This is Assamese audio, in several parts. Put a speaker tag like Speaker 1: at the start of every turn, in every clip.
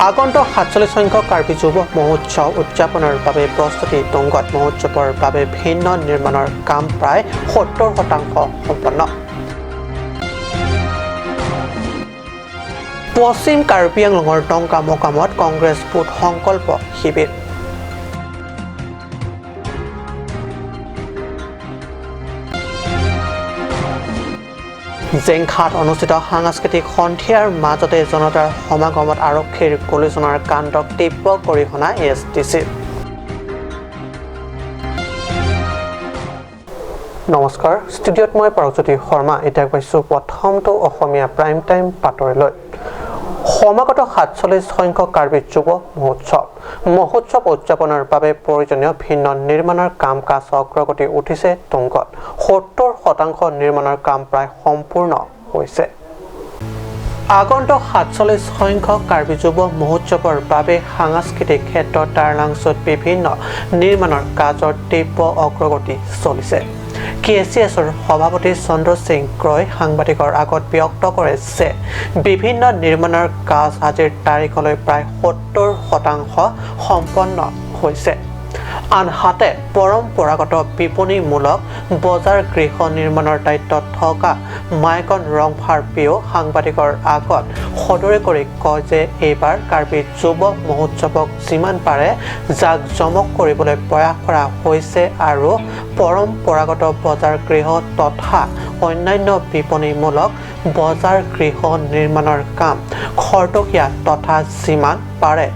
Speaker 1: আগন্তুক 47 সংখ্যক কাৰ্বি যুৱ মহোৎসৱ উদযাপনৰ বাবে প্ৰস্তুতি তুংগত মহোৎসৱৰ বাবে ভিন্ন নিৰ্মাণৰ কাম প্ৰায় 70% সম্পন্ন। পশ্চিম কাৰ্বি আংলঙৰ টংকা মকামত কংগ্ৰেছ বুথ সংকল্প শিবিৰ। জেংখাত অনুষ্ঠিত সাংস্কৃতিক সন্ধিয়াৰ মাজতে জনতাৰ সমাগমত আৰক্ষীৰ গুলীচালনাৰ কাণ্ডক তীব্ৰ গৰিহণা এছটিচি। নমস্কাৰ, ষ্টুডিঅ'ত মই পৰজ্যোতি শৰ্মা। এতিয়া পাইছোঁ প্ৰথমটো অসমীয়া প্ৰাইম টাইম বাতৰিলৈ। সমাগত 47 সংখ্যক কাৰ্বি যুৱ মহোৎসৱ উদযাপনৰ বাবে প্ৰয়োজনীয় ভিন্ন নিৰ্মাণৰ কাম কাজ অগ্ৰগতি উঠিছে তুংগত। 70% নিৰ্মাণৰ কাম প্ৰায় সম্পূৰ্ণ হৈছে। আগন্তুক 47 সংখ্যক কাৰ্বি যুৱ মহোৎসৱৰ বাবে সাংস্কৃতিক ক্ষেত্ৰত টাৰলাংচত বিভিন্ন নিৰ্মাণৰ কাজৰ তীব্ৰ অগ্ৰগতি চলিছে। KCSৰ সভাপতি চন্দ্ৰ সিং ক্ৰয় সাংবাদিকৰ আগত ব্যক্ত কৰে যে বিভিন্ন নিৰ্মাণৰ কাজ আজিৰ তাৰিখলৈ প্ৰায় 70% সম্পন্ন হৈছে। আনহাতে পৰম্পৰাগত বিপণীমূলক বজাৰ গৃহ নিৰ্মাণৰ দায়িত্বত থকা মাইকন ৰংফাৰপিও সাংবাদিকৰ আগত সদৰে কৰি কয় যে এইবাৰ কাৰ্বি যুৱ মহোৎসৱক যিমান পাৰে জাকজমক কৰিবলৈ প্ৰয়াস কৰা হৈছে আৰু পৰম্পৰাগত বজাৰ গৃহ তথা অন্যান্য বিপণীমূলক বজাৰ গৃহ নিৰ্মাণৰ কাম খৰতকীয়া তথা যিমান পাৰে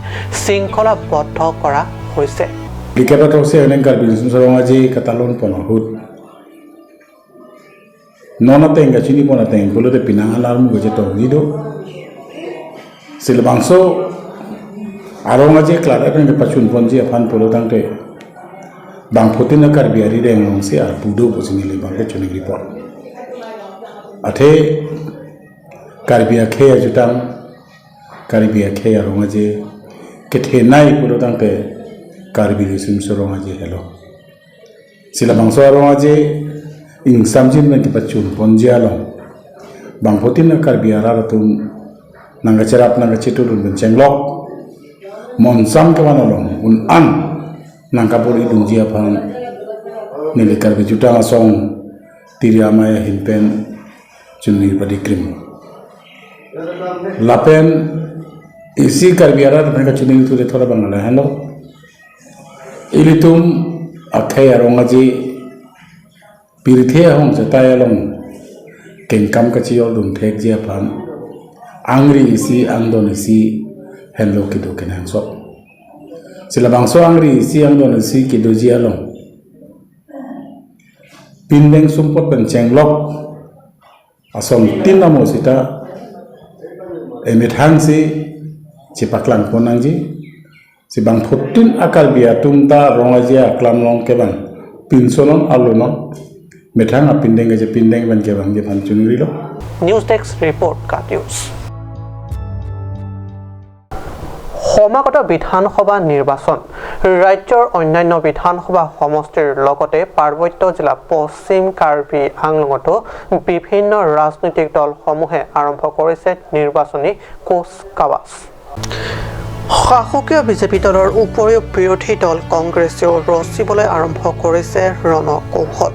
Speaker 1: শৃংখলাবদ্ধ কৰা হৈছে।
Speaker 2: Dikatakan saya dengan Karbi seorang aja katalon penahut. Nona tengah sini pun ada yang kalau ada pinang alarm gua jatuh gitu. Silabangso arong aja kelar ada yang pacun ponji apaan polo tangte. Bang putin nak Karbi hari dengan si arbudo posini lebang ke cuni report. Ate Karbi akhir jutang Karbi akhir arong aja kethenai polo tangte. Karbi lisim sorong aja hello. Sila bang sorong aja ing samjin na kipacun ponji along. Bang putin na Karbi arar tum nangga cerap nangga citulun bencenglok. Monsam kawan along un an nangka puri dunji apang nili Karbi juta ngasong tiri amaya himpen cunni padi krim. Lapen isi Karbi arar mereka cunni itu de thoda bang ala hello. Ilitum akhai arong aji pirithe hong jatai along kengkam kaciol dum thek jia pam angri isi andon isi hello kido kenan so sila bangso angri isi andon isi kido jia along pindeng sumpot pencenglok asom tinamo sita emithang si cipaklang ponangji si bang putin akal biya tumta rongajia aklam long kebang pinsonon alunon methang apindeng aja pindeng ban kebang je pancunuri lo
Speaker 1: news desk report কাটিউজ। সমাগত বিধানসভা নিৰ্বাচন ৰাজ্যৰ অন্যান্য বিধানসভা সমষ্টিৰ লগতে পাৰ্বত্য জিলা পশ্চিম কাৰ্বি আংলঙতো বিভিন্ন ৰাজনৈতিক দলসমূহে আৰম্ভ কৰিছে নিৰ্বাচনী কুচকাৱাজ। শাসকীয় বিজেপি দলৰ উপৰিও বিৰোধী দল কংগ্ৰেছেও ৰচিবলৈ আৰম্ভ কৰিছে ৰণকৌশল।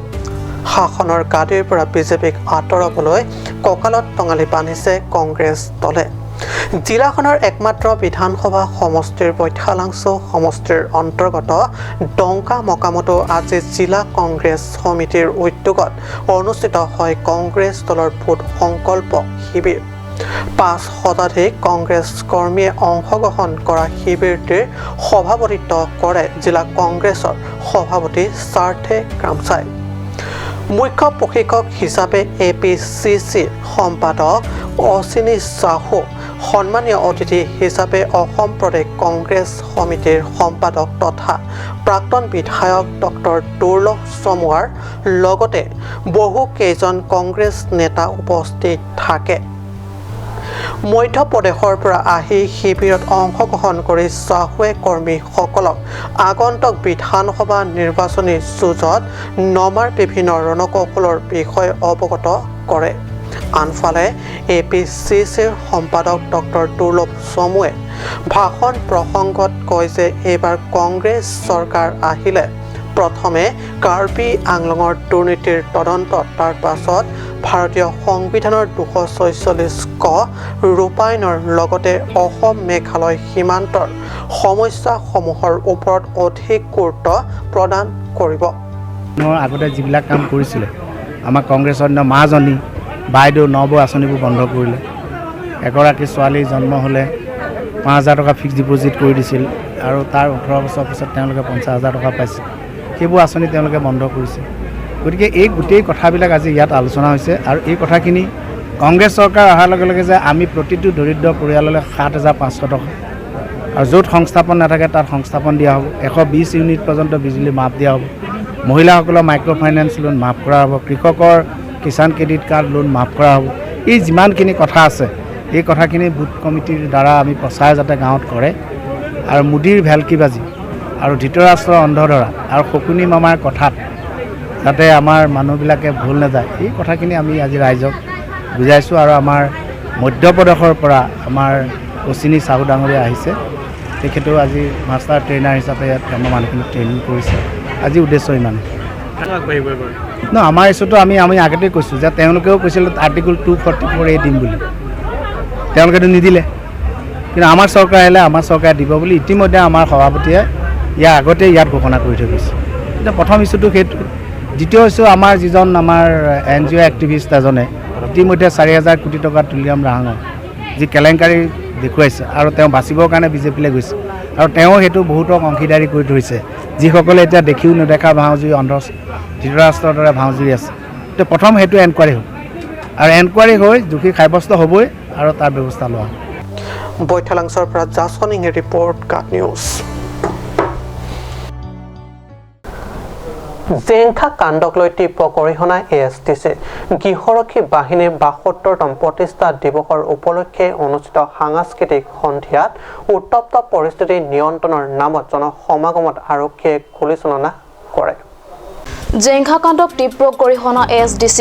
Speaker 1: শাসনৰ গাদীৰ পৰা বিজেপিক আঁতৰাবলৈ কঁকালত টঙালি বান্ধিছে কংগ্ৰেছ দলে। জিলাখনৰ একমাত্ৰ বিধানসভা সমষ্টিৰ বৈঠালাংচু সমষ্টিৰ অন্তৰ্গত ডংকা মকামতো আজি জিলা কংগ্ৰেছ সমিতিৰ উদ্যোগত অনুষ্ঠিত হয় কংগ্ৰেছ দলৰ ভোট সংকল্প শিবিৰ। 5 শতাধিক কংগ্ৰেছ কৰ্মীয়ে অংশগ্ৰহণ কৰা শিবিৰটিৰ সভাপতিত্ব কৰে জিলা কংগ্ৰেছৰ সভাপতি স্বাৰ্থে গ্ৰামচাই। মুখ্য প্ৰশিক্ষক হিচাপে APCC সম্পাদক অচিনী চাহু, সন্মানীয় অতিথি হিচাপে অসম প্ৰদেশ কংগ্ৰেছ সমিতিৰ সম্পাদক তথা প্ৰাক্তন বিধায়ক ডক্টৰ দুৰ্লভ চমুৱাৰ লগতে বহু কেইজন কংগ্ৰেছ নেতা উপস্থিত থাকে। মধ্য প্ৰদেশৰ পৰা আহি শিবিৰত অংশগ্ৰহণ কৰি চাহুৱে কৰ্মীসকলক আগন্তুক বিধানসভা নিৰ্বাচনী যুঁজত নমাৰ বিভিন্ন ৰণকৌশলৰ বিষয়ে অৱগত কৰে। আনফালে APCCৰ সম্পাদক ডক্টৰ দুৰ্লভ চমুৱে ভাষণ প্ৰসংগত কয় যে এইবাৰ কংগ্ৰেছ চৰকাৰ আহিলে প্ৰথমে কাৰ্বি আংলঙৰ দুৰ্নীতিৰ তদন্ত তাৰ পাছত ভাৰতীয় সংবিধানৰ 246 ক ৰূপায়ণৰ লগতে অসম মেঘালয় সীমান্তৰ সমস্যাসমূহৰ ওপৰত অধিক গুৰুত্ব প্ৰদান কৰিব।
Speaker 3: আগতে যিবিলাক কাম কৰিছিলে আমাৰ কংগ্ৰেছৰ দিনৰ মাজনী বাইদেউ নব আঁচনিবোৰ বন্ধ কৰিলে। এগৰাকী ছোৱালী জন্ম হ'লে 5,000 টকা ফিক্স ডিপ'জিট কৰি দিছিল আৰু তাৰ 18 বছৰ পিছত তেওঁলোকে 50,000 টকা পাইছিল। সেইবোৰ আঁচনি তেওঁলোকে বন্ধ কৰিছে। গতিকে এই গোটেই কথাবিলাক আজি ইয়াত আলোচনা হৈছে আৰু এই কথাখিনি কংগ্ৰেছ চৰকাৰ অহাৰ লগে লগে যে আমি প্ৰতিটো দৰিদ্ৰ পৰিয়াললৈ 7,500 টকা আৰু য'ত সংস্থাপন নাথাকে তাত সংস্থাপন দিয়া হ'ব। 120 ইউনিট পৰ্যন্ত বিজুলী মাফ দিয়া হ'ব। মহিলাসকলৰ মাইক্ৰ' ফাইনেন্স লোন মাফ কৰা হ'ব। কৃষকৰ কিষাণ ক্ৰেডিট কাৰ্ড লোন মাফ কৰা হ'ব। এই যিমানখিনি কথা আছে এই কথাখিনি বুথ কমিটিৰ দ্বাৰা আমি প্ৰচাৰ যাতে গাঁৱত কৰে আৰু মোদীৰ ভেলকিবাজি আৰু ধৃতৰাষ্ট্ৰৰ অন্ধধৰা আৰু শকুনি মামাৰ কথাত যাতে আমাৰ মানুহবিলাকে ভুল নাযায় এই কথাখিনি আমি আজি ৰাইজক বুজাইছোঁ। আৰু আমাৰ মধ্যপ্ৰদেশৰ পৰা আমাৰ অচিনী চাহু ডাঙৰীয়া আহিছে। তেখেতেও আজি মাষ্টাৰ ট্ৰেইনাৰ হিচাপে ইয়াত আমাৰ মানুহখিনিক ট্ৰেইনিং কৰিছে। আজি উদ্দেশ্য ইমানেই ন আমাৰ ইছ্যুটো আমি আগতেই কৈছোঁ যে তেওঁলোকেও কৈছিল আৰ্টিকল 244A দিম বুলি, তেওঁলোকেতো নিদিলে। কিন্তু আমাৰ চৰকাৰ আহিলে আমাৰ চৰকাৰে দিব বুলি ইতিমধ্যে আমাৰ সভাপতিয়ে ইয়াৰ আগতেই ইয়াত ঘোষণা কৰি থৈ গৈছে। এতিয়া প্ৰথম ইছ্যুটো সেইটো। দ্বিতীয় ইছ্যু আমাৰ যিজন আমাৰ NGO এক্টিভিষ্ট এজনে ইতিমধ্যে 4,000 কোটি টকা তুলিয়াম ৰাহাঙৰ যি কেলেংকাৰী দেখুৱাইছে আৰু তেওঁ বাচিবৰ কাৰণে বিজেপিলৈ গৈছে আৰু তেওঁ সেইটো বহুতক অংশীদাৰী কৰি ধৰিছে যিসকলে এতিয়া দেখিও নেদেখা ভাওজুৰি ধৃতৰাষ্ট্ৰৰ দৰে ভাওজুৰি আছে। এতিয়া প্ৰথম সেইটো এনকুৱাৰী হ'ল আৰু এনকুৱাৰী হৈ দোষী সাব্যস্ত হ'বই আৰু তাৰ ব্যৱস্থা লোৱা হ'ব।
Speaker 1: বৈঠালাংছৰ পৰা জাছনিংৰ ৰিপৰ্ট কাট নিউজ। জেংখা কাণ্ডক লৈ তীব্ৰ গৰিহণা ASTC গৃহৰক্ষী বাহিনীৰ 72তম প্ৰতিষ্ঠা দিৱসৰ উপলক্ষে অনুষ্ঠিত সাংস্কৃতিক সন্ধিয়াত উত্তপ্ত পৰিস্থিতি নিয়ন্ত্ৰণৰ নামত জনসমাগমত আৰক্ষীয়ে গুলীচালনা কৰে।
Speaker 4: জেংখা কাণ্ডক তীব্ৰ গৰিহণা ASDC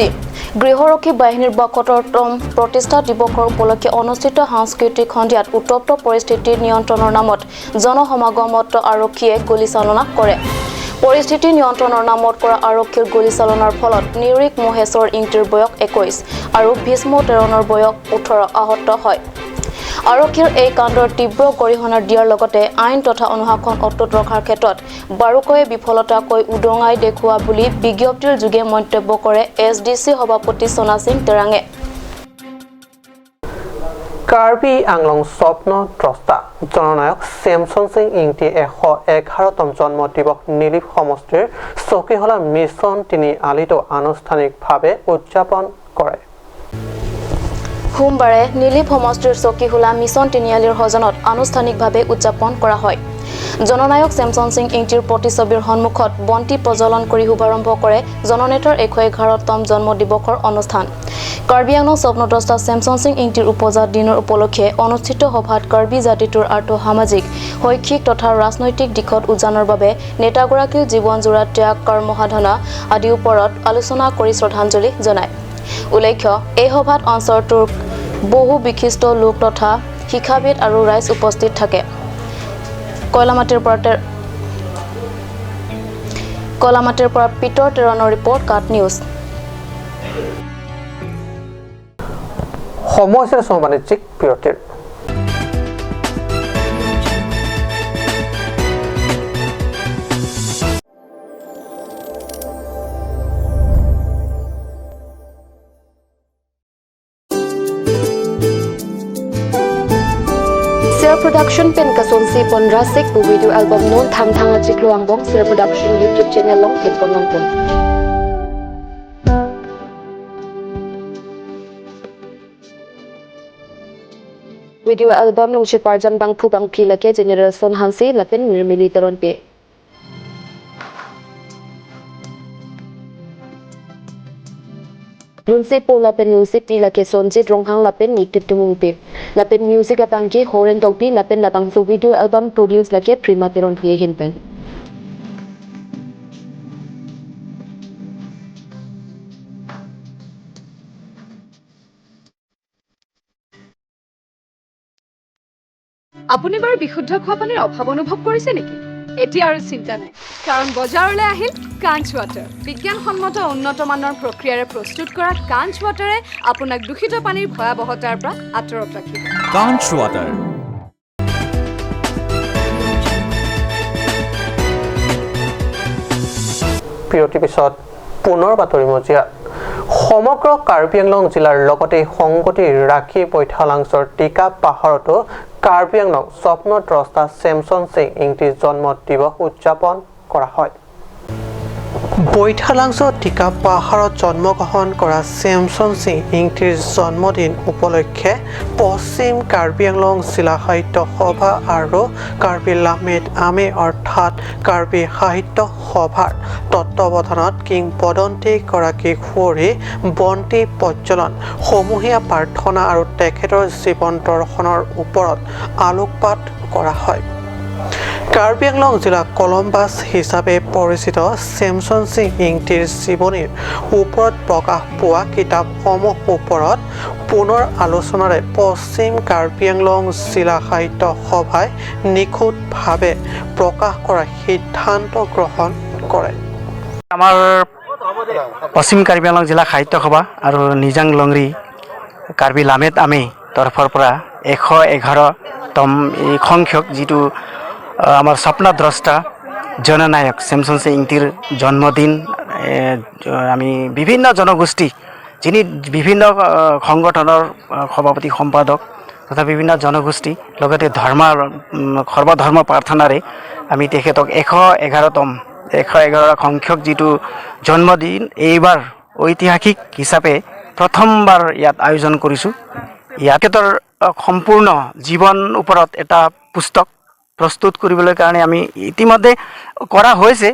Speaker 4: গৃহৰক্ষী বাহিনীৰ 72তম প্ৰতিষ্ঠা দিৱসৰ উপলক্ষে অনুষ্ঠিত সাংস্কৃতিক সন্ধিয়াত উত্তপ্ত পৰিস্থিতি নিয়ন্ত্ৰণৰ নামত জনসমাগমত আৰক্ষীয়ে গুলীচালনা কৰে। পৰিস্থিতি নিয়ন্ত্ৰণৰ নামত কৰা আৰক্ষীৰ গুলীচালনাৰ ফলত নিৰিক মহেশ্বৰ ইংটিৰ বয়স 21 আৰু ভীষ্ম তেৰণৰ বয়স 18 আহত হয়। আৰক্ষীৰ এই কাণ্ডৰ তীব্ৰ গৰিহণা দিয়াৰ লগতে আইন তথা অনুশাসন অটুট ৰখাৰ ক্ষেত্ৰত বাৰুকৈয়ে বিফলতাকৈ উদঙাই দেখুওৱা বুলি বিজ্ঞপ্তিৰ যোগে মন্তব্য কৰে SDC সভাপতি সোনা সিং তেৰাঙে।
Speaker 1: কাৰ্বি আংলং স্বপ্ন দ্ৰষ্টা জননায়ক চেমচন সিং ইংটি 111তম জন্ম দিৱস নিলিপ সমষ্টিৰ চকীহলা মিছন তিনিআলিতো আনুষ্ঠানিকভাৱে উদযাপন কৰে।
Speaker 4: সোমবাৰে নিলিপ সমষ্টিৰ চকীহোলা মিছন তিনিআলিৰ সজনত আনুষ্ঠানিকভাৱে উদযাপন কৰা হয়। জননায়ক চেমচন সিং ইংটিৰ প্ৰতিছবিৰ সন্মুখত বন্তি প্ৰজ্বলন কৰি শুভাৰম্ভ কৰে জননেতাৰ 111তম জন্ম দিৱসৰ অনুষ্ঠান। কাৰ্বি আংলং স্বপ্নদ্ৰষ্টা চেমচন সিং ইংটিৰ উপজাত দিনৰ উপলক্ষে অনুষ্ঠিত সভাত কাৰ্বি জাতিটোৰ আৰ্থ সামাজিক শৈক্ষিক তথা ৰাজনৈতিক দিশত উজানৰ বাবে নেতাগৰাকীৰ জীৱনজোৰা ত্যাগ কৰ্ম সাধনা আদিৰ ওপৰত আলোচনা কৰি শ্ৰদ্ধাঞ্জলি জনায়। উল্লেখ্য এই সভাত অঞ্চলটোৰ বহু বিশিষ্ট লোক তথা শিক্ষাবিদ আৰু ৰাইজ উপস্থিত থাকে। কলামাটিৰ পৰা পিতৰ তেৰণৰ ৰিপৰ্ট কাট নিউজ।
Speaker 1: সময় হৈছে বাণিজ্যিক বিৰতিৰ।
Speaker 5: Production pen kasonsi pon rasik bu video album non thang thang achik luang bong Sir Production YouTube channel long ket pon long pon. Video album nung si parjan bang pu bang pi lake generation hansi lapen militaron pe. Nunsi po lapen music pi lake sonji dronghang lapen nikit tumung pe. Lapen music atang ki horen togpi lapen latang so video album produce lake prima teron pi hinpen.
Speaker 6: আপুনি বাৰু বিশুদ্ধ খোৱা পানীৰ অভাৱ অনুভৱ কৰিছে নেকি? এতিয়া আৰু চিন্তা নাই, কাৰণ বজাৰলৈ আহিল কাঞ্চ ৱাটাৰ। বিজ্ঞানসন্মত উন্নত মানৰ প্ৰক্ৰিয়াৰে প্ৰস্তুত কৰা কাঞ্চ ৱাটাৰে আপোনাক দূষিত পানীৰ ভয়াৱহতাৰ পৰা আঁতৰত ৰাখিব।
Speaker 7: কাঞ্চ ৱাটাৰ।
Speaker 1: বিৰতিৰ পিছত পুনৰ বাতৰি মজিয়া। সমগ্ৰ কাৰ্বি আংলং জিলাৰ লগতে সংগতি ৰাখি বৈঠালাংছৰ টিকা পাহাৰতো কাৰ্বি আংলং স্বপ্নদ্ৰষ্টা চেমছন সিং ইংতিৰ জন্ম দিৱস উদযাপন কৰা হয়। বৈঠালাংছৰ টিকা পাহাৰত জন্মগ্ৰহণ কৰা চেমছন সিং ইংতিৰ জন্মদিন উপলক্ষে পশ্চিম কাৰ্বি আংলং জিলা সাহিত্য সভা আৰু কাৰ্বি লামেট আমে অৰ্থাৎ কাৰ্বি সাহিত্য সভাৰ তত্ত্বাৱধানত কিংবদন্তীগৰাকী সুঁৱৰী বন্তি প্ৰজ্বলন, সমূহীয়া প্ৰাৰ্থনা আৰু তেখেতৰ জীৱন দৰ্শনৰ ওপৰত আলোকপাত কৰা হয়। কাৰ্বি আংলং জিলা কলম্বাছ হিচাপে পৰিচিত চেমছন সিং ইংতিৰ জীৱনীৰ ওপৰত প্ৰকাশ পোৱা কিতাপসমূহ ওপৰত পুনৰ আলোচনাৰে পশ্চিম কাৰ্বি আংলং জিলা সাহিত্য সভাই নিখুঁতভাৱে প্ৰকাশ কৰাৰ সিদ্ধান্ত গ্ৰহণ কৰে।
Speaker 3: আমাৰ পশ্চিম কাৰ্বি আংলং জিলা সাহিত্য সভা আৰু নিজাং লংৰি কাৰ্বি লামেট আমে তৰফৰ পৰা 111তম এই সংখ্যক যিটো আমাৰ স্বপ্নদ্ৰষ্টা জননায়ক চেমছন সিং ইংতিৰ জন্মদিন আমি বিভিন্ন জনগোষ্ঠী যিনি বিভিন্ন সংগঠনৰ সভাপতি সম্পাদক তথা বিভিন্ন জনগোষ্ঠী লগতে সৰ্বধৰ্ম প্ৰাৰ্থনাৰে আমি তেখেতক 111 সংখ্যক যিটো জন্মদিন এইবাৰ ঐতিহাসিক হিচাপে প্ৰথমবাৰ ইয়াত আয়োজন কৰিছোঁ। তেখেতৰ সম্পূৰ্ণ জীৱন ওপৰত এটা পুস্তক প্ৰস্তুত কৰিবলৈ কাৰণে আমি ইতিমধ্যে কৰা হৈছে।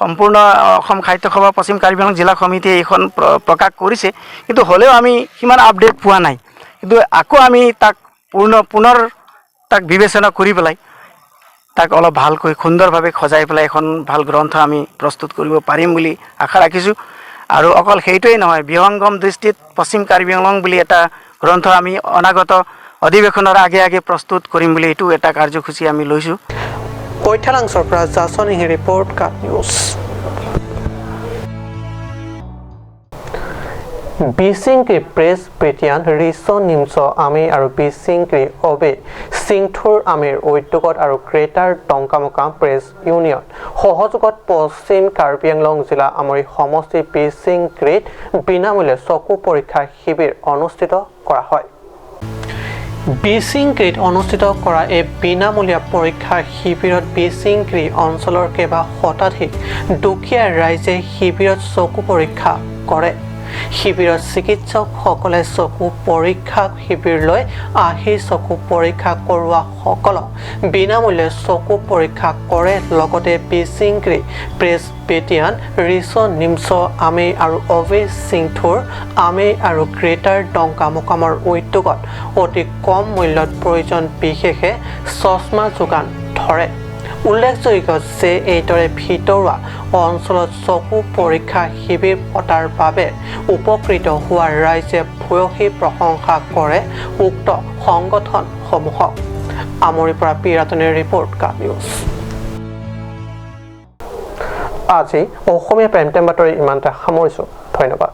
Speaker 3: সম্পূৰ্ণ অসম সাহিত্য সভা পশ্চিম কাৰ্বি আংলং জিলা সমিতিয়ে এইখন প্ৰকাশ কৰিছে, কিন্তু হ'লেও আমি সিমান আপডেট পোৱা নাই। কিন্তু আকৌ আমি তাক পুনৰ তাক বিবেচনা কৰি পেলাই তাক অলপ ভালকৈ সুন্দৰভাৱে সজাই পেলাই এখন ভাল গ্ৰন্থ আমি প্ৰস্তুত কৰিব পাৰিম বুলি আশা ৰাখিছোঁ। আৰু অকল সেইটোৱেই নহয়, বিহংগম দৃষ্টিত পশ্চিম কাৰ্বি আংলং বুলি এটা গ্ৰন্থ আমি অনাগত অধিৱেশনৰ আগে প্ৰস্তুত কৰিম বুলি এইটো এটা কাৰ্যসূচী আমি লৈছোঁ।
Speaker 1: বৈঠালাংছৰ পৰা জাছনিহি ৰিপৰ্ট কাট নিউজ। বিচিংক্ৰি প্ৰেছ ব্ৰিটিয়ান ৰিছ নিমছ আমে আৰু বিচিংক্ৰি অবে সিংথুৰ আমেৰ উদ্যোগত আৰু গ্ৰেটাৰ টংকামকাম প্ৰেছ ইউনিয়ন সহযোগত পশ্চিম কাৰ্বি আংলং জিলা আমৰি সমষ্টি বিচিংক্ৰিত বিনামূল্যে চকু পৰীক্ষা শিবিৰ অনুষ্ঠিত কৰা হয়। বিচিংক্ৰিত অনুষ্ঠিত কৰা এই বিনামূলীয়া পৰীক্ষা শিবিৰত বিচিংক্ৰি অঞ্চলৰ কেইবা শতাধিক দুখীয়া ৰাইজে শিবিৰত চকু পৰীক্ষা কৰে। শিবিৰত চিকিৎসকসকলে চকু পৰীক্ষা শিবিৰলৈ আহি চকু পৰীক্ষা কৰোৱাসকলক বিনামূল্যে চকু পৰীক্ষা কৰে। লগতে বিচিংক্ৰি প্ৰেছ ব্ৰিটিয়ান ৰিছ নিমছ আমে আৰু অবে সিংথুৰ আমে আৰু গ্ৰেটাৰ টংকামকামৰ উদ্যোগত অতি কম মূল্যত প্ৰয়োজন বিশেষে চশমা যোগান ধৰে। উল্লেখযোগ্য যে এইদৰে ভিতৰুৱা অঞ্চলত চকু পৰীক্ষা শিবিৰ পতাৰ বাবে উপকৃত হোৱা ৰাইজে ভূয়সী প্ৰশংসা কৰে উক্ত সংগঠনসমূহক। আমৰিৰ পৰা পিৰাটনিৰ ৰিপৰ্ট কাট নিউজ। আজি অসমীয়া প্ৰাইম টাইম বাতৰি ইমানতে সামৰিছোঁ। ধন্যবাদ।